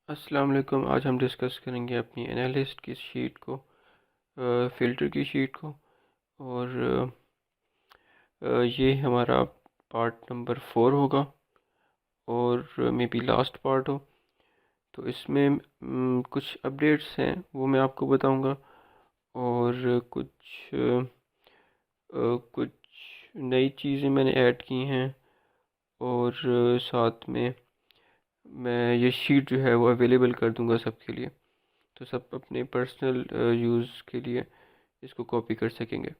अस्सलाम वालेकुम। आज हम डिस्कस करेंगे अपनी एनालिस्ट की शीट को, फ़िल्टर की शीट को। और ये हमारा पार्ट नंबर 4 होगा और मे बी लास्ट पार्ट हो। तो इसमें कुछ अपडेट्स हैं वो मैं आपको बताऊंगा, और कुछ नई चीज़ें मैंने ऐड की हैं। और साथ में मैं ये शीट जो है वो अवेलेबल कर दूंगा सबके लिए, तो सब अपने पर्सनल यूज़ के लिए इसको कॉपी कर सकेंगे।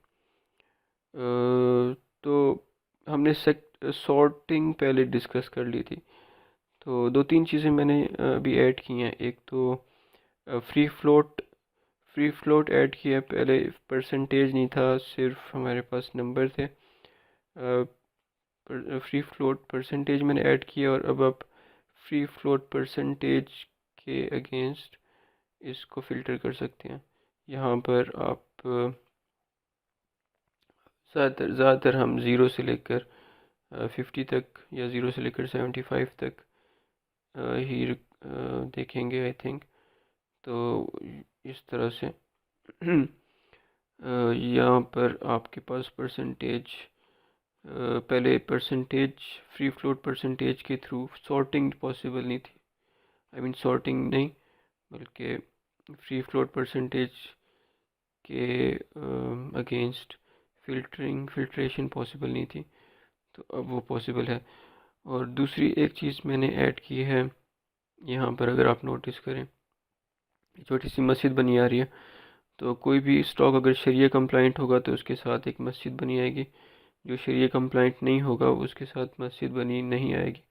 तो हमने सॉर्टिंग पहले डिस्कस कर ली थी। तो दो तीन चीज़ें मैंने अभी ऐड की हैं। एक तो फ्री फ्लोट ऐड किया है। पहले परसेंटेज नहीं था, सिर्फ हमारे पास नंबर थे। फ्री फ्लोट परसेंटेज मैंने ऐड किया, और अब आप फ्री फ्लोट परसेंटेज के अगेंस्ट इसको फ़िल्टर कर सकते हैं। यहाँ पर आप ज़्यादातर हम ज़ीरो से लेकर 50 तक, या ज़ीरो से लेकर 75 तक ही देखेंगे आई थिंक। तो इस तरह से यहाँ पर आपके पास परसेंटेज, पहले परसेंटेज फ्री फ्लोट परसेंटेज के थ्रू सॉर्टिंग पॉसिबल नहीं थी। आई मीन सॉर्टिंग नहीं, बल्कि फ्री फ्लोट परसेंटेज के अगेंस्ट फिल्ट्रेशन पॉसिबल नहीं थी। तो अब वो पॉसिबल है। और दूसरी एक चीज़ मैंने ऐड की है, यहाँ पर अगर आप नोटिस करें, छोटी सी मस्जिद बनी आ रही है। तो कोई भी स्टॉक अगर शरिया कंप्लाइंट होगा तो उसके साथ एक मस्जिद बनी आएगी। जो शरिया कंप्लाइंट नहीं होगा उसके साथ मस्जिद बनी नहीं आएगी।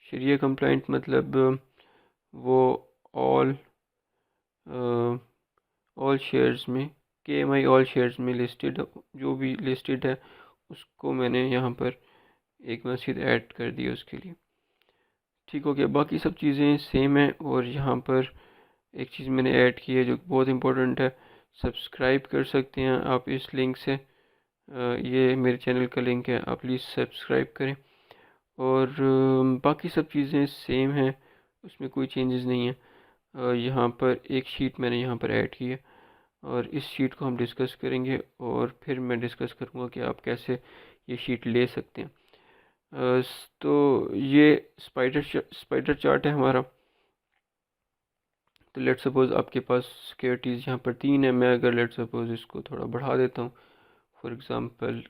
शरिया कंप्लाइंट मतलब वो ऑल ऑल शेयर्स में, KMI ऑल शेयर्स में लिस्टेड, जो भी लिस्टेड है उसको मैंने यहाँ पर एक मस्जिद ऐड कर दी उसके लिए। ठीक हो गया। बाकी सब चीज़ें सेम है। और यहाँ पर एक चीज़ मैंने ऐड की है जो बहुत इम्पोर्टेंट है। सब्सक्राइब कर सकते हैं आप इस लिंक से। ये मेरे चैनल का लिंक है, आप प्लीज़ सब्सक्राइब करें। और बाकी सब चीज़ें सेम हैं, उसमें कोई चेंजेस नहीं है। यहाँ पर एक शीट मैंने यहाँ पर ऐड की है, और इस शीट को हम डिस्कस करेंगे, और फिर मैं डिस्कस करूँगा कि आप कैसे ये शीट ले सकते हैं। तो ये स्पाइडर चार्ट है हमारा। तो लेट सपोज़ आपके पास सिक्योरिटीज़ यहाँ पर 3 है। मैं अगर लेट सपोज़ इसको थोड़ा बढ़ा देता हूँ, फॉर एग्ज़ाम्पल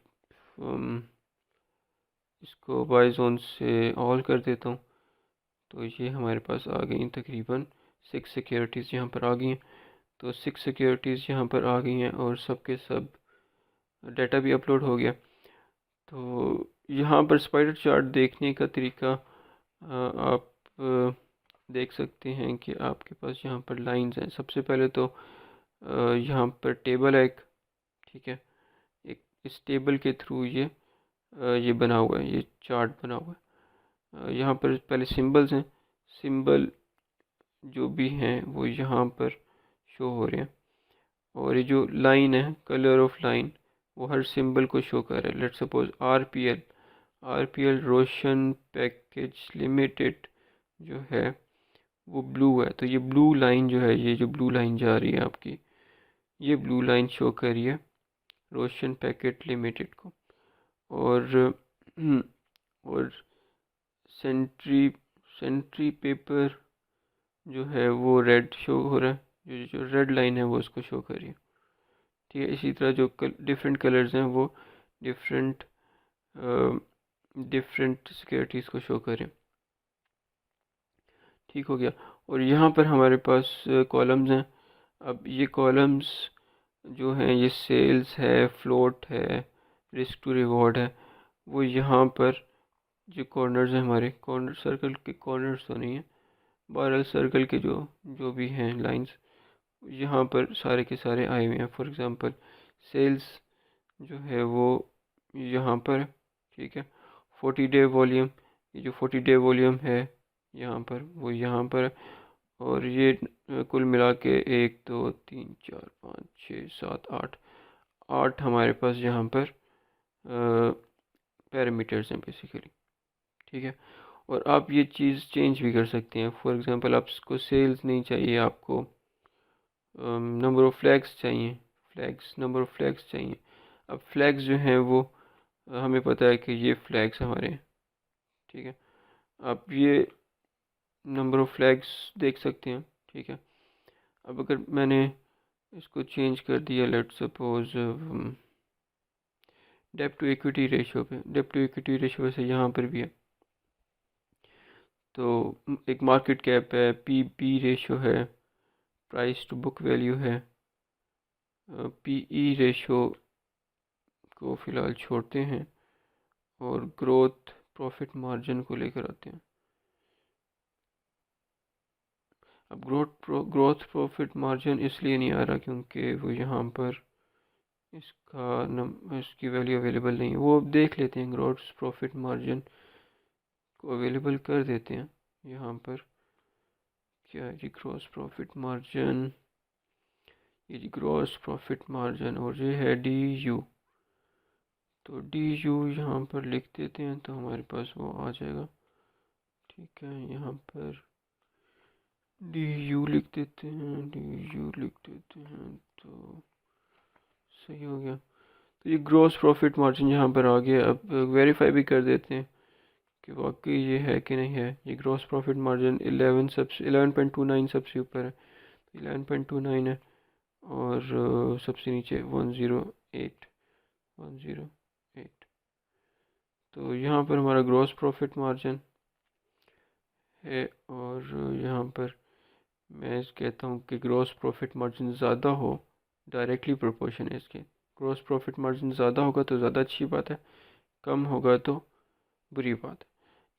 इसको बाय जोन से ऑल कर देता हूँ, तो ये हमारे पास आ गई तकरीबन 6 सिक्योरिटीज़ यहाँ पर आ गई हैं। तो 6 सिक्योरिटीज़ यहाँ पर आ गई हैं, और सब के सब डाटा भी अपलोड हो गया। तो यहाँ पर स्पाइडर चार्ट देखने का तरीका आप देख सकते हैं कि आपके पास यहाँ पर लाइंस हैं। सबसे पहले तो यहाँ पर टेबल है एक, ठीक है। एक इस टेबल के थ्रू ये बना हुआ है, ये चार्ट बना हुआ है। यहाँ पर पहले सिंबल्स हैं। सिंबल जो भी हैं वो यहाँ पर शो हो रहे हैं। और ये जो लाइन है, कलर ऑफ लाइन, वो हर सिंबल को शो कर रहा है। Let's suppose RPL Roshan package limited जो है वो ब्लू है। तो ये ब्लू लाइन जो है, ये जो ब्लू लाइन जा रही है आपकी, ये ब्लू लाइन शो कर रही है रोशन पैकेट लिमिटेड को। और और सेंट्री सेंट्री पेपर जो है वो रेड शो हो रहा है। जो रेड लाइन है वो उसको शो कर रही है, ठीक है। इसी तरह जो डिफरेंट कलर्स हैं वो डिफरेंट डिफरेंट सिक्योरिटीज़ को शो करें, ठीक हो गया। और यहाँ पर हमारे पास कॉलम्स हैं। अब ये कॉलम्स जो हैं, ये सेल्स है, फ्लोट है, रिस्क टू रिवॉर्ड है। वो यहाँ पर जो कॉर्नर्स हैं, हमारे कॉर्नर सर्कल के कॉर्नर्स तो नहीं है, बहरहाल सर्कल के जो जो भी हैं लाइंस, यहाँ पर सारे के सारे आए हुए हैं। फॉर एग्ज़ाम्पल सेल्स जो है वो यहाँ पर है, ठीक है। 40 डे वॉल्यूम, ये जो 40 डे वॉल्यूम है यहाँ पर, वो यहाँ पर है। और ये कुल मिला के 1 2 3 4 5 6 7 8 8 हमारे पास यहाँ पर पैरामीटर्स हैं बेसिकली, ठीक है। और आप ये चीज़ चेंज भी कर सकते हैं। फॉर एग्ज़ाम्पल आपको सेल्स नहीं चाहिए, आपको नंबर ऑफ़ फ्लैग्स चाहिए, नंबर ऑफ़ फ्लैग्स चाहिए। अब फ्लैग्स जो हैं वो हमें पता है कि ये फ्लैग्स हमारे हैं, ठीक है। आप ये नंबर ऑफ़ फ्लैग्स देख सकते हैं, ठीक है। अब अगर मैंने इसको चेंज कर दिया, लेट्स सपोज डेब्ट टू इक्विटी रेशियो पे, डेब्ट टू इक्विटी रेशियो वैसे यहाँ पर भी है। तो एक मार्केट कैप है, पी बी रेशियो है, प्राइस टू बुक वैल्यू है, पी ई रेशियो को फ़िलहाल छोड़ते हैं और ग्रोथ प्रॉफिट मार्जिन को लेकर आते हैं। अब ग्रोथ प्रॉफिट मार्जिन इसलिए नहीं आ रहा क्योंकि वो यहाँ पर इसकी वैल्यू अवेलेबल नहीं है। वो अब देख लेते हैं, ग्रोथ प्रॉफिट मार्जिन को अवेलेबल कर देते हैं। यहाँ पर क्या है जी, ग्रॉस प्रॉफिट मार्जिन, ये जी ग्रॉस प्रॉफिट मार्जिन, और ये है डी यू। तो डी यू यहाँ पर लिख देते हैं तो हमारे पास वो आ जाएगा, ठीक है। यहाँ पर डी यू लिख देते हैं, डी यू लिख देते हैं तो सही हो गया। तो ये ग्रॉस प्रॉफिट मार्जिन यहाँ पर आ गया। अब वेरीफाई भी कर देते हैं कि वाकई ये है कि नहीं है। ये ग्रॉस प्रॉफिट मार्जिन 11.29 सबसे ऊपर है, 11.29 है, और सबसे नीचे 108। तो यहाँ पर हमारा ग्रॉस प्रॉफिट मार्जिन है, और यहाँ पर मैं कहता हूँ कि ग्रॉस प्रॉफिट मार्जिन ज़्यादा हो, डायरेक्टली प्रोपोर्शन है इसके। ग्रॉस प्रॉफिट मार्जिन ज़्यादा होगा तो ज़्यादा अच्छी बात है, कम होगा तो बुरी बात है।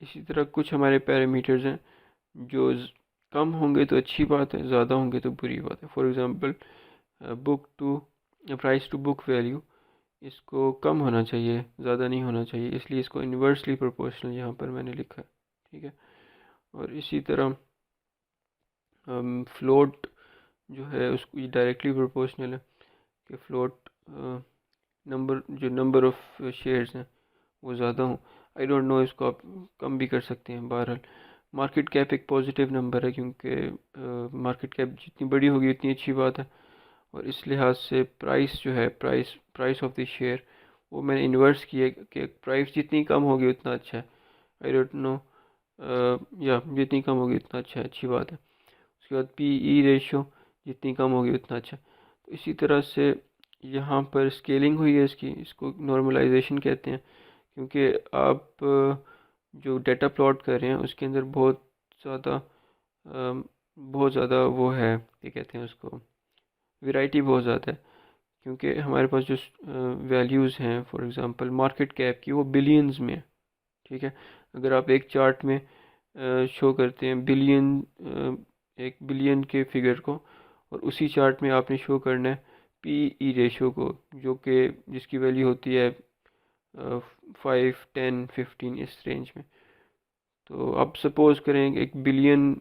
इसी तरह कुछ हमारे पैरामीटर्स हैं जो कम होंगे तो अच्छी बात है, ज़्यादा होंगे तो बुरी बात है। For example book to price to book value, इसको कम होना चाहिए, ज़्यादा नहीं होना चाहिए, इसलिए इसको इन्वर्सली प्रोपोर्शनल यहाँ पर मैंने लिखा है, ठीक है। और इसी तरह फ्लोट जो है उसको डायरेक्टली प्रोपोर्शनल है कि फ्लोट नंबर ऑफ़ शेयर्स हैं वो ज़्यादा हों। आई डोंट नो, इसको आप कम भी कर सकते हैं। बहरहाल मार्केट कैप एक पॉजिटिव नंबर है क्योंकि मार्केट कैप जितनी बड़ी होगी उतनी अच्छी बात है। और इस लिहाज से प्राइस जो है, प्राइस ऑफ द शेयर, वो मैंने इन्वर्स किया कि प्राइस जितनी कम होगी उतना अच्छा है। आई डोंट नो, या जितनी कम होगी उतना अच्छा है, अच्छी बात है। उसके बाद पी ई रेशियो जितनी कम होगी उतना अच्छा। तो इसी तरह से यहाँ पर स्केलिंग हुई है इसकी, इसको नॉर्मलाइजेशन कहते हैं, क्योंकि आप जो डेटा प्लॉट कर रहे हैं उसके अंदर बहुत ज़्यादा वो है, क्या कहते हैं उसको, वैरायटी बहुत ज़्यादा है। क्योंकि हमारे पास जो वैल्यूज़ हैं, फॉर एग्ज़ाम्पल मार्केट कैप की, वो बिलियंस में है, ठीक है। अगर आप एक चार्ट में शो करते हैं एक बिलियन के फिगर को, और उसी चार्ट में आपने शो करना है पी ई रेशियो को, जो कि जिसकी वैल्यू होती है 5, 10, 15 इस रेंज में। तो आप सपोज करें एक बिलियन,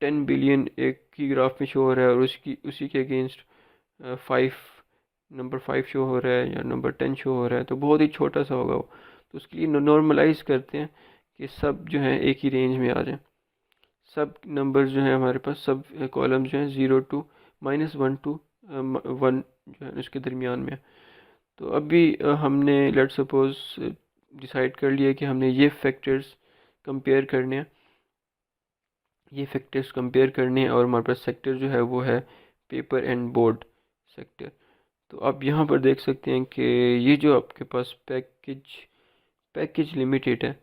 10 बिलियन एक की ग्राफ में शो हो रहा है, और उसी के अगेंस्ट 5, नंबर 5 शो हो रहा है या नंबर 10 शो हो रहा है, तो बहुत ही छोटा सा होगा वो। तो उसके लिए नॉर्मलाइज करते हैं कि सब जो हैं एक ही रेंज में आ जाएं। सब नंबर्स जो हैं हमारे पास, सब कॉलम जो हैं 0 टू -1 टू 1 जो है इसके दरमियान में। तो अभी हमने लेट सपोज डिसाइड कर लिया कि हमने ये फैक्टर्स कंपेयर करने हैं, और हमारे पास सेक्टर जो है वो है पेपर एंड बोर्ड सेक्टर। तो आप यहाँ पर देख सकते हैं कि ये जो आपके पास पैकेज लिमिटेड है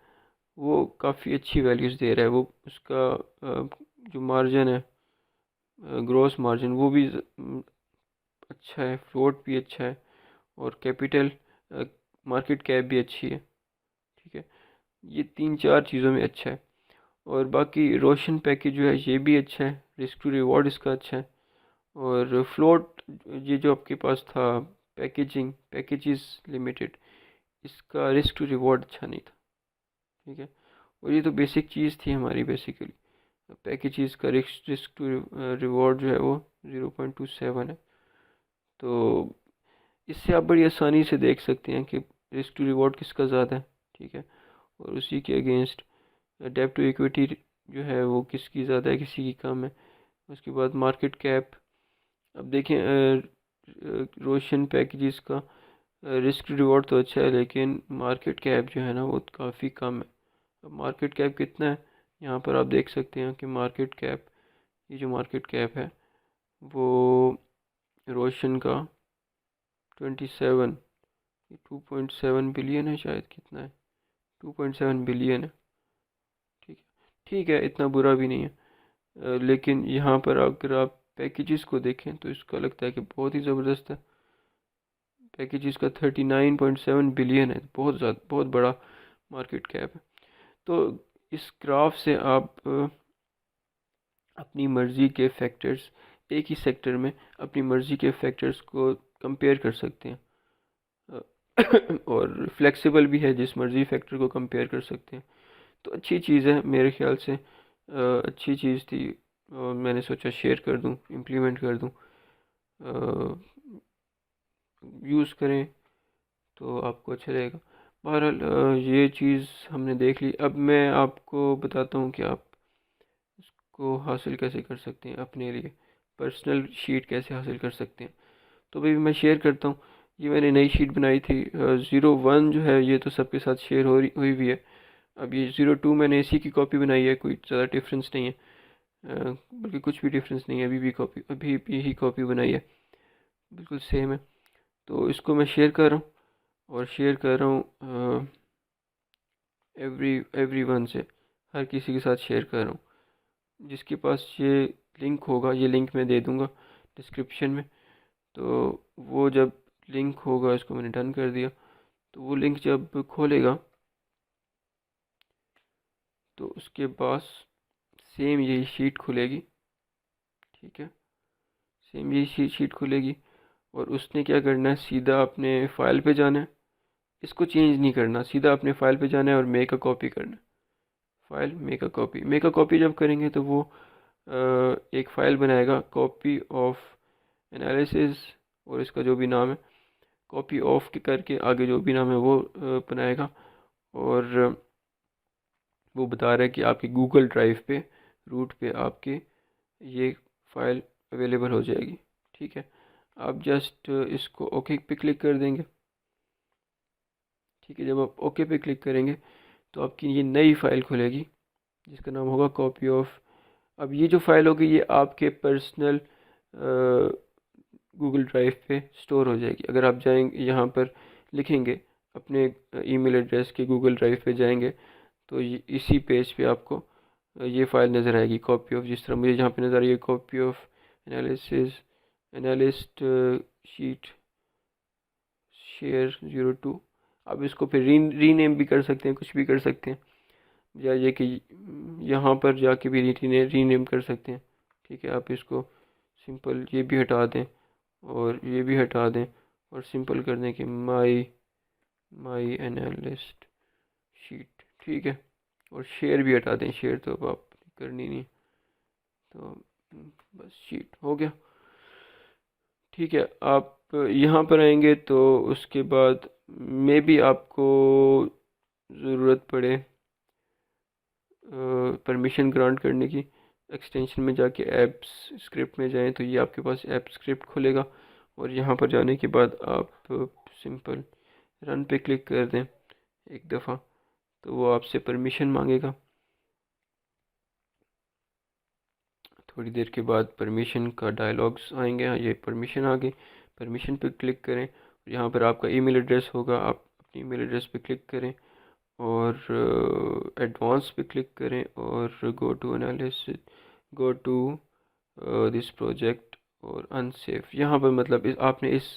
वो काफ़ी अच्छी वैल्यूज़ दे रहा है। वो उसका जो मार्जिन है, ग्रॉस मार्जिन, वो भी अच्छा है, फ्लोट भी अच्छा है, और कैपिटल मार्केट कैप भी अच्छी है, ठीक है। ये 3-4 चीज़ों में अच्छा है। और बाकी रोशन पैकेज जो है ये भी अच्छा है, रिस्क टू रिवॉर्ड इसका अच्छा है। और फ्लोट, ये जो आपके पास था पैकेजेस लिमिटेड, इसका रिस्क टू रिवॉर्ड अच्छा नहीं था, ठीक है। और ये तो बेसिक चीज़ थी हमारी, बेसिकली पैकेजेस का रिस्क टू रिवॉर्ड जो है वो 0.27 है। तो इससे आप बड़ी आसानी से देख सकते हैं कि रिस्क टू रिवॉर्ड किसका ज़्यादा है, ठीक है। और उसी के अगेंस्ट डेब्ट टू इक्विटी जो है वो किसकी ज़्यादा है, किसी की कम है। उसके बाद मार्केट कैप, अब देखें रोशन पैकेजेस का रिस्क रिवॉर्ड तो अच्छा है, लेकिन मार्केट कैप जो है ना वो काफ़ी कम है। अब मार्केट कैप कितना है, यहाँ पर आप देख सकते हैं कि मार्केट कैप, ये जो मार्केट कैप है वो रोशन का 27, 2.7 बिलियन है शायद, कितना है, 2.7 बिलियन है। ठीक है, ठीक है, इतना बुरा भी नहीं है। लेकिन यहाँ पर अगर आप पैकेजेस को देखें तो इसका लगता है कि बहुत ही ज़बरदस्त है। पैकेजेस का 39.7 बिलियन है, बहुत ज़्यादा, बहुत बड़ा मार्केट कैप है। तो इस ग्राफ से आप अपनी मर्ज़ी के फैक्टर्स, एक ही सेक्टर में अपनी मर्ज़ी के फैक्टर्स को कंपेयर कर सकते हैं। और फ्लेक्सिबल भी है, जिस मर्ज़ी फैक्टर को कंपेयर कर सकते हैं। तो अच्छी चीज़ है मेरे ख्याल से, अच्छी चीज़ थी और मैंने सोचा शेयर कर दूं, इम्प्लीमेंट कर दूं। यूज़ करें तो आपको अच्छा रहेगा। बहरहाल ये चीज़ हमने देख ली। अब मैं आपको बताता हूँ कि आप इसको हासिल कैसे कर सकते हैं, अपने लिए पर्सनल शीट कैसे हासिल कर सकते हैं। तो भाई मैं शेयर करता हूँ। ये मैंने नई शीट बनाई थी, 01 जो है ये तो सबके साथ शेयर हुई भी है। अब ये 02 मैंने इसी की कॉपी बनाई है, कोई ज़्यादा डिफरेंस नहीं है, बल्कि कुछ भी डिफरेंस नहीं है। अभी भी यही कॉपी बनाई है, बिल्कुल सेम है। तो इसको मैं शेयर कर रहा हूँ, और शेयर कर रहा हूँ एवरी वन से, हर किसी के साथ शेयर कर रहा हूँ। जिसके पास ये लिंक होगा, ये लिंक मैं दे दूँगा डिस्क्रिप्शन में। तो वो जब लिंक होगा, इसको मैंने डन कर दिया, तो वो लिंक जब खोलेगा तो उसके पास सेम यही शीट खुलेगी। ठीक है, सेम यही शीट खुलेगी, और उसने क्या करना है, सीधा अपने फाइल पे जाना है। इसको चेंज नहीं करना, सीधा अपने फाइल पे जाना है और मेक अ कॉपी करना है। फाइल मेक अ कॉपी जब करेंगे तो वो एक फ़ाइल बनाएगा, कॉपी ऑफ एनालिसिस, और इसका जो भी नाम है, कॉपी ऑफ के करके आगे जो भी नाम है वो बनाएगा। और वो बता रहा है कि आपके गूगल ड्राइव पे, रूट पे आपके ये फ़ाइल अवेलेबल हो जाएगी। ठीक है, आप जस्ट इसको ओके पे क्लिक कर देंगे। ठीक है, जब आप ओके पे क्लिक करेंगे तो आपकी ये नई फ़ाइल खुलेगी, जिसका नाम होगा कॉपी ऑफ। अब ये जो फ़ाइल होगी ये आपके पर्सनल गूगल ड्राइव पे स्टोर हो जाएगी। अगर आप जाएंगे यहाँ पर लिखेंगे अपने ईमेल एड्रेस के, गूगल ड्राइव पे जाएंगे तो इसी पेज पे आपको ये फ़ाइल नज़र आएगी, कॉपी ऑफ। जिस तरह मुझे यहाँ पे नज़र आ रही है, copy of analysis, analyst sheet share 02। आप इसको फिर रीनेम भी कर सकते हैं, कुछ भी कर सकते हैं, या ये कि यहाँ पर जाके भी रीनेम कर सकते हैं। ठीक है, आप इसको सिंपल ये भी हटा दें और ये भी हटा दें, और सिंपल कर दें कि माई एनालिस्ट शीट। ठीक है, और शेयर भी हटा दें, शेयर तो अब आप करनी नहीं, तो बस शीट हो गया। ठीक है, आप यहाँ पर आएंगे तो उसके बाद में भी आपको ज़रूरत पड़े परमिशन ग्रांट करने की, एक्सटेंशन में जाके ऐप्स स्क्रिप्ट में जाएं तो ये आपके पास ऐप स्क्रिप्ट खुलेगा, और यहाँ पर जाने के बाद आप सिंपल रन पे क्लिक कर दें एक दफ़ा, तो वो आपसे परमिशन मांगेगा। थोड़ी देर के बाद परमिशन का डायलॉग्स आएंगे। हाँ, ये परमिशन आ गई, परमिशन पे क्लिक करें। यहाँ पर आपका ईमेल एड्रेस होगा, आप अपनी ईमेल एड्रेस पे क्लिक करें और एडवांस पे क्लिक करें, और go to analysis, go to this project और अनसेफ। यहाँ पर मतलब आपने इस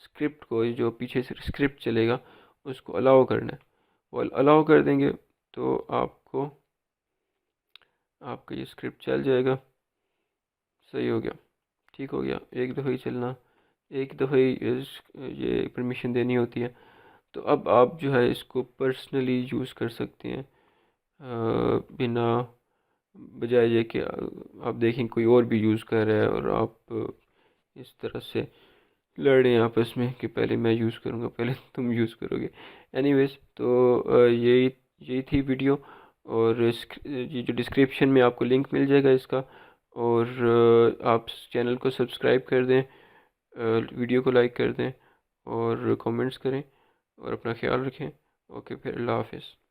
स्क्रिप्ट को, जो पीछे से स्क्रिप्ट चलेगा, उसको अलाउ करना है। वो अलाउ कर देंगे तो आपको, आपका ये स्क्रिप्ट चल जाएगा। सही हो गया, ठीक हो गया। एक दफ़ा ही चलना, एक दफ़ा ही ये परमिशन देनी होती है। तो अब आप जो है इसको पर्सनली यूज़ कर सकते हैं, बिना बजाय ये कि आप देखें कोई और भी यूज़ कर रहा है और आप इस तरह से लड़ें आपस में कि पहले मैं यूज़ करूँगा, पहले तुम यूज़ करोगे। एनीवेज, तो यही यही थी वीडियो, और ये जो डिस्क्रिप्शन में आपको लिंक मिल जाएगा इसका। और आप चैनल को सब्सक्राइब कर दें, वीडियो को लाइक कर दें और कमेंट्स करें और अपना ख्याल रखें। ओके, फिर अल्लाह हाफिज़।